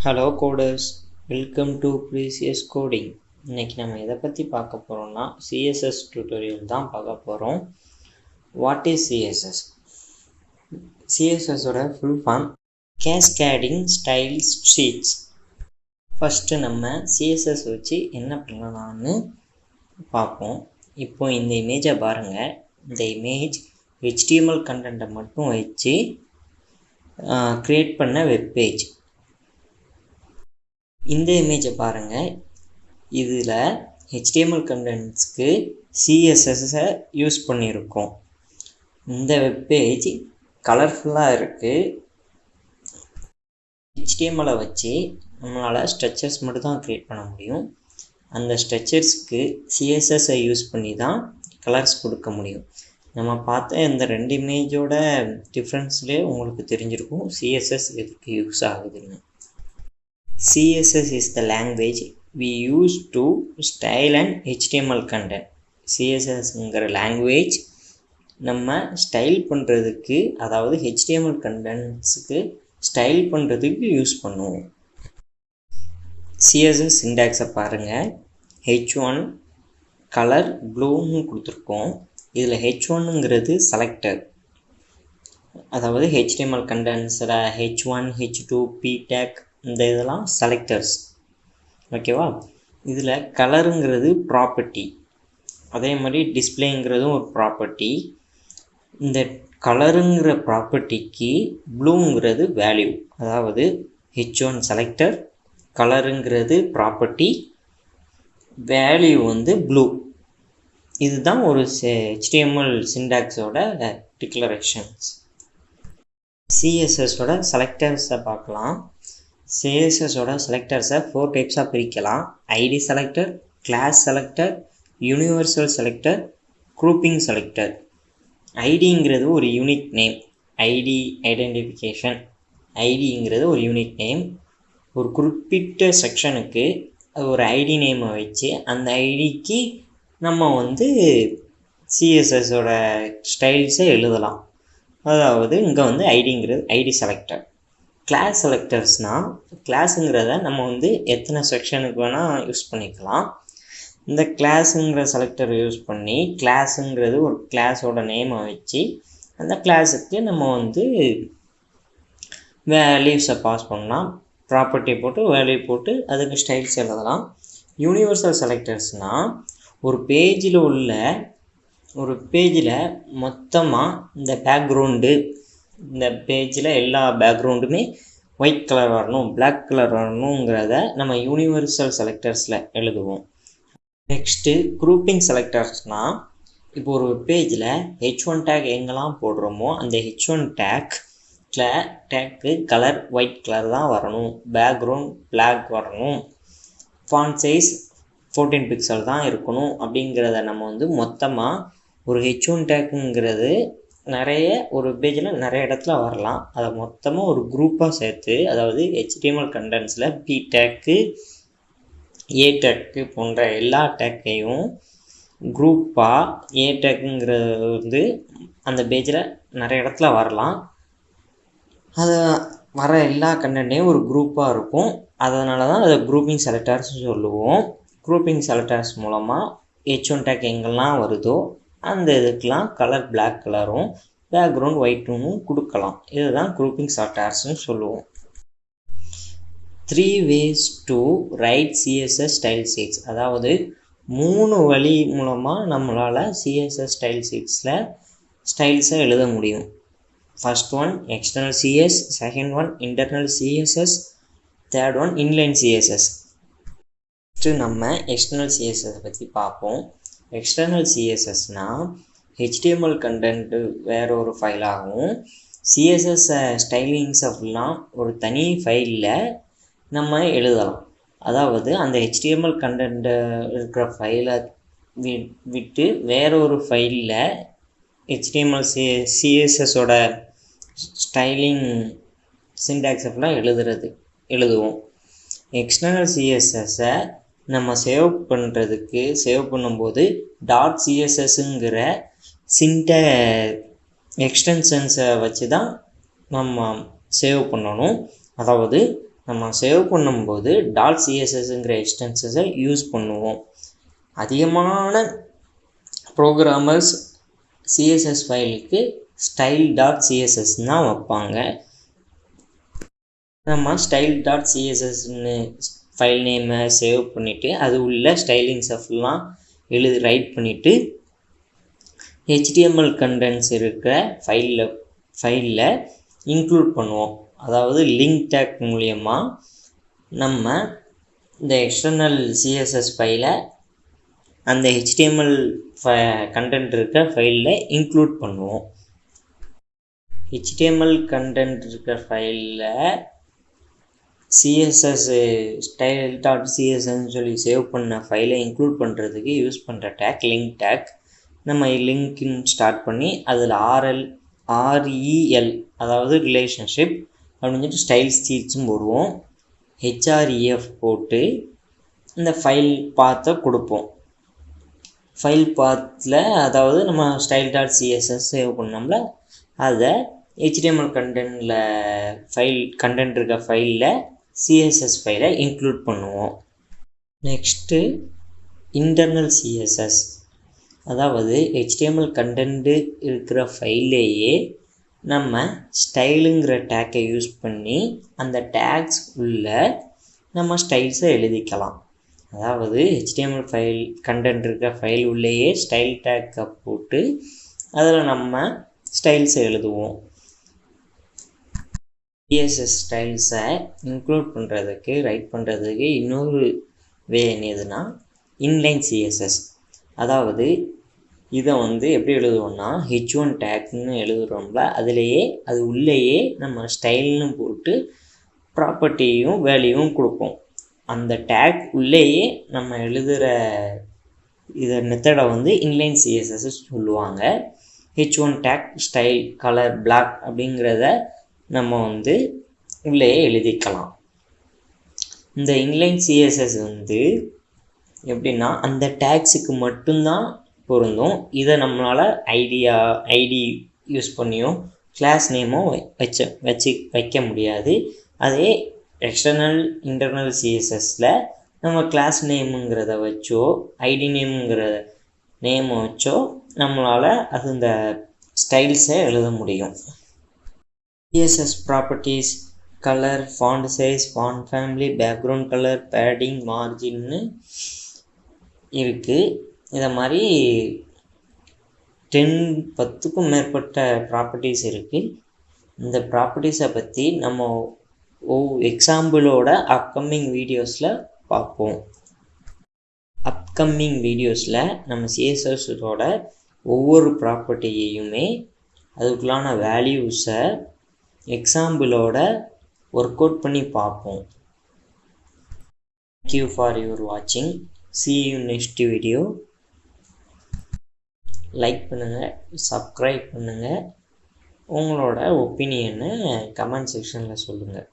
Hello coders, welcome to precious coding. இன்றைக்கி நம்ம எதை பற்றி பார்க்க போகிறோம்னா சிஎஸ்எஸ் டியூட்டோரியல் தான் பார்க்க போகிறோம். What is CSS? சிஎஸ்எஸோட full form cascading style sheets. First நம்ம சிஎஸ்எஸ் வச்சு என்ன பண்ணலாம்னு பார்ப்போம். இப்போ இந்த இமேஜை பாருங்கள். இந்த இமேஜ் HTML கண்டென்ட்டை மட்டும் வச்சு க்ரியேட் பண்ண வெப்பேஜ். இந்த இமேஜை பாருங்கள். இதில் HTML கண்டென்ட்ஸ்க்கு CSSஐ யூஸ் பண்ணியிருக்கோம். இந்த வெப்பேஜ் கலர்ஃபுல்லாக இருக்குது. HTMLஐ வச்சு நம்மளால் ஸ்ட்ரக்சர்ஸ் மட்டும் தான் க்ரியேட் பண்ண முடியும். அந்த ஸ்ட்ரக்சர்ஸ்க்கு CSSஐ யூஸ் பண்ணி தான் கலர்ஸ் கொடுக்க முடியும். நம்ம பார்த்த இந்த ரெண்டு இமேஜோட டிஃப்ரென்ஸ்லேயே உங்களுக்கு தெரிஞ்சிருக்கும் CSS எதுக்கு யூஸ் ஆகுதுன்னு. CSS is the language we use to style and HTML content. CSSங்கிற லாங்குவேஜ் நம்ம ஸ்டைல் பண்ணுறதுக்கு, அதாவது HTML கண்டென்ட்ஸுக்கு ஸ்டைல் பண்ணுறதுக்கு யூஸ் பண்ணுவோம். CSS சிண்டாக்ஸை பாருங்கள். H1 கலர் ப்ளூன்னு கொடுத்துருக்கோம். இதில் H1ங்கிறது செலக்டர், அதாவது HTML கண்டென்ட்ஸில் H1, H2, P tag இந்த இதெல்லாம் செலக்டர்ஸ். ஓகேவா? இதில் கலருங்கிறது ப்ராப்பர்ட்டி, அதே மாதிரி டிஸ்பிளேங்கிறதும் ஒரு ப்ராப்பர்ட்டி. இந்த கலருங்கிற ப்ராப்பர்ட்டிக்கு ப்ளூங்கிறது வேல்யூ, அதாவது H1 செலக்டர், கலருங்கிறது ப்ராப்பர்ட்டி, வேல்யூ ப்ளூ. இதுதான் ஒரு HTML சிண்டாக்ஸோட டிக்ளரேஷன்ஸ். CSSோட செலக்டர்ஸை பார்க்கலாம். CSSோட செலக்டர்ஸை 4 டைப்ஸாக பிரிக்கலாம். ID selector, class selector, universal selector, grouping selector. ஐடிங்கிறது ஒரு யூனிக் நேம், ஐடி ஐடென்டிஃபிகேஷன். ஐடிங்கிறது ஒரு யூனிக் நேம். ஒரு குறிப்பிட்ட செக்ஷனுக்கு ஒரு ஐடி நேமை வச்சு அந்த ஐடிக்கு நம்ம CSSோட ஸ்டைல்ஸை எழுதலாம். அதாவது இங்கே ஐடிங்கிறது ஐடி செலக்டர். கிளாஸ் செலக்டர்ஸ்னால், கிளாஸுங்கிறத நம்ம எத்தனை செக்ஷனுக்கு வேணால் யூஸ் பண்ணிக்கலாம். இந்த கிளாஸுங்கிற செலக்டர் யூஸ் பண்ணி கிளாஸுங்கிறது ஒரு கிளாஸோட நேமை வச்சு அந்த கிளாஸுக்கு நம்ம வேல்யூஸை பாஸ் பண்ணலாம். ப்ராப்பர்ட்டி போட்டு வேல்யூ போட்டு அதுக்கு ஸ்டைல்ஸ் எழுதலாம். யூனிவர்சல் செலக்டர்ஸ்னால், ஒரு பேஜில் மொத்தமாக இந்த பேக்ரவுண்டு, இந்த பேஜில் எல்லா பேக்ரவுண்டுமே ஒயிட் கலர் வரணும், பிளாக் கலர் வரணுங்கிறத நம்ம யூனிவர்சல் செலக்டர்ஸில் எழுதுவோம். நெக்ஸ்ட்டு குரூப்பிங் செலக்டர்ஸ்னால், இப்போ ஒரு பேஜில் H1 டேக் எங்கெல்லாம் போடுறோமோ அந்த H1 டேக்கு கலர் ஒயிட் கலர் தான் வரணும், பேக்ரவுண்ட் பிளாக் வரணும், ஃபாண்ட் சைஸ் 14 பிக்சல் தான் இருக்கணும் அப்படிங்கிறத நம்ம மொத்தமாக ஒரு H1 டேக்குங்கிறது ஒரு பேஜில் நிறைய இடத்துல வரலாம். அதை மொத்தமாக ஒரு குரூப்பாக சேர்த்து, அதாவது HTML கண்டென்ட்ஸில் P டேக்கு, A டேக்கு போன்ற எல்லா டேக்கையும் குரூப்பாக, A டேக்குங்கிறது அந்த பேஜில் நிறைய இடத்துல வரலாம். அது வர எல்லா கண்டென்ட்டையும் ஒரு குரூப்பாக இருக்கும். அதனால தான் அதை குரூப்பிங் செலக்டர்ஸ் சொல்லுவோம். குரூப்பிங் செலக்டர்ஸ் மூலமாக H1 டேக் எங்கெல்லாம் வருதோ அந்த இதுக்கெலாம் கலர் பிளாக் கலரும் பேக்ரவுண்ட் ஒயிட்டும் கொடுக்கலாம். இதுதான் குரூப்பிங் செலக்டர்ஸ்னு சொல்லுவோம். 3 ways to write CSS style sheets. அதாவது 3 வழி மூலமாக நம்மளால் CSS style sheetsல ஸ்டைல்ஸை எழுத முடியும். First one external CS, second one internal CSS, third one inline CSS. First நம்ம எக்ஸ்டர்னல் CSS பற்றி பார்ப்போம். எக்ஸ்டர்னல் CSSனால் HTML கண்டென்ட்டு வேறு ஒரு ஃபைலாகவும், CSS ஸ்டைலிங்ஸ் அப்படிலாம் ஒரு தனி ஃபைலில் நம்ம எழுதலாம். அதாவது அந்த HTML கண்டென்ட்டு இருக்கிற ஃபைலை விட்டு வேறு ஒரு ஃபைலில் HTML CSSோட ஸ்டைலிங் சிண்டாக்ஸ் அப்படிலாம் எழுதுவோம். எக்ஸ்டர்னல் CSSஐ நம்ம சேவ் பண்ணும்போது .cssங்கிற எக்ஸ்டென்ஷன்ஸை வச்சு தான் நம்ம சேவ் பண்ணணும். அதாவது நம்ம சேவ் பண்ணும்போது .cssங்கிற எக்ஸ்டென்ஷன்ஸை யூஸ் பண்ணுவோம். அதிகமான ப்ரோக்ராமர்ஸ் CSS ஃபைலுக்கு style.css தான் வைப்பாங்க. நம்ம style.cssன்னு ஃபைல் நேமை சேவ் பண்ணிவிட்டு அது உள்ள ஸ்டைலிங்ஸை ஃபுல்லாக ரைட் பண்ணிவிட்டு HTML கண்டென்ட்ஸ் இருக்கிற ஃபைலில் இன்க்ளூட் பண்ணுவோம். அதாவது லிங்க் டேக் மூலயமா நம்ம இந்த எக்ஸ்டர்னல் CSS ஃபைலை அந்த HTML கண்டென்ட் இருக்கிற ஃபைலில் இன்க்ளூட் பண்ணுவோம். HTML கண்டென்ட் இருக்கிற ஃபைலில் CSS style.cssன்னு சொல்லி சேவ் பண்ண ஃபைலை இன்க்ளூட் பண்ணுறதுக்கு யூஸ் பண்ணுற டேக் லிங்க் டேக். நம்ம லிங்க்னு ஸ்டார்ட் பண்ணி அதில் REL அதாவது ரிலேஷன்ஷிப் அப்படின்னு சொல்லிட்டு ஸ்டைல் ஸ்டீட்ஸும் போடுவோம். HREF போட்டு இந்த ஃபைல் பாத்தை கொடுப்போம். ஃபைல் பாத்தில் அதாவது நம்ம style.css சேவ் பண்ணோம்ல அதை HTML கண்டென்ட் இருக்க ஃபைலில் CSS ஃபைலை இன்க்ளூட் பண்ணுவோம். நெக்ஸ்ட்டு இன்டர்னல் CSS அதாவது HTML கண்டென்ட் இருக்கிற ஃபைல்லையே நம்ம ஸ்டைலுங்கிற டேக்கை யூஸ் பண்ணி அந்த டேக்ஸ் உள்ள நம்ம ஸ்டைல்ஸை எழுதிக்கலாம். அதாவது HTML ஃபைல் கண்டென்ட் இருக்க ஃபைல் உள்ளேயே ஸ்டைல் டேக்கை போட்டு அதில் நம்ம ஸ்டைல்ஸை எழுதுவோம். CSS ஸ்டைல்ஸை இன்க்ளூட் பண்ணுறதுக்கு ரைட் பண்ணுறதுக்கு இன்னொரு வே என்னதுன்னா இன்லைன் CSS. அதாவது இதை எப்படி எழுதுவோம்னா H1 டேக்னு எழுதுகிறோம்ல அதிலேயே அது உள்ளேயே நம்ம ஸ்டைல்னு போட்டு ப்ராப்பர்ட்டியும் வேல்யூவும் கொடுப்போம். அந்த டேக் உள்ளேயே நம்ம எழுதுகிற இதை மெத்தடை இன்லைன் CSS சொல்லுவாங்க. H1 take style colour black அப்படிங்கிறத நம்ம உள்ளேயே எழுதிக்கலாம். இந்த இன்லைன் CSS எப்படின்னா அந்த டேக்ஸுக்கு மட்டும்தான் பொருந்தும். இதை நம்மளால் ஐடி யூஸ் பண்ணியும் கிளாஸ் நேமும் வைக்க முடியாது. அதே எக்ஸ்டர்னல் இன்டர்னல் CSSல நம்ம கிளாஸ் நேமுங்கிறத வச்சோ ஐடி நேமுங்கிற நேமை வச்சோ நம்மளால் அது இந்த ஸ்டைல்ஸை எழுத முடியும். CSS properties colour, font size, font family, background colour, padding, மார்ஜின்னு இருக்குது. இதை மாதிரி 10க்கும் மேற்பட்ட ப்ராப்பர்ட்டிஸ் இருக்குது. இந்த ப்ராப்பர்ட்டிஸை பற்றி நம்ம எக்ஸாம்பிளோட அப்கமிங் வீடியோஸில் பார்ப்போம். அப்கமிங் வீடியோஸில் நம்ம CSSோட ஒவ்வொரு ப்ராப்பர்ட்டியையுமே அதுக்குள்ளான வேல்யூஸை எக்ஸாம்பிளோட ஒர்க் அவுட் பண்ணி பார்ப்போம். Thank you for your watching. See you next video. Like பண்ணுங்கள், சப்ஸ்கிரைப் பண்ணுங்கள், உங்களோட ஒப்பீனியனை கமெண்ட் செக்ஷனில் சொல்லுங்கள்.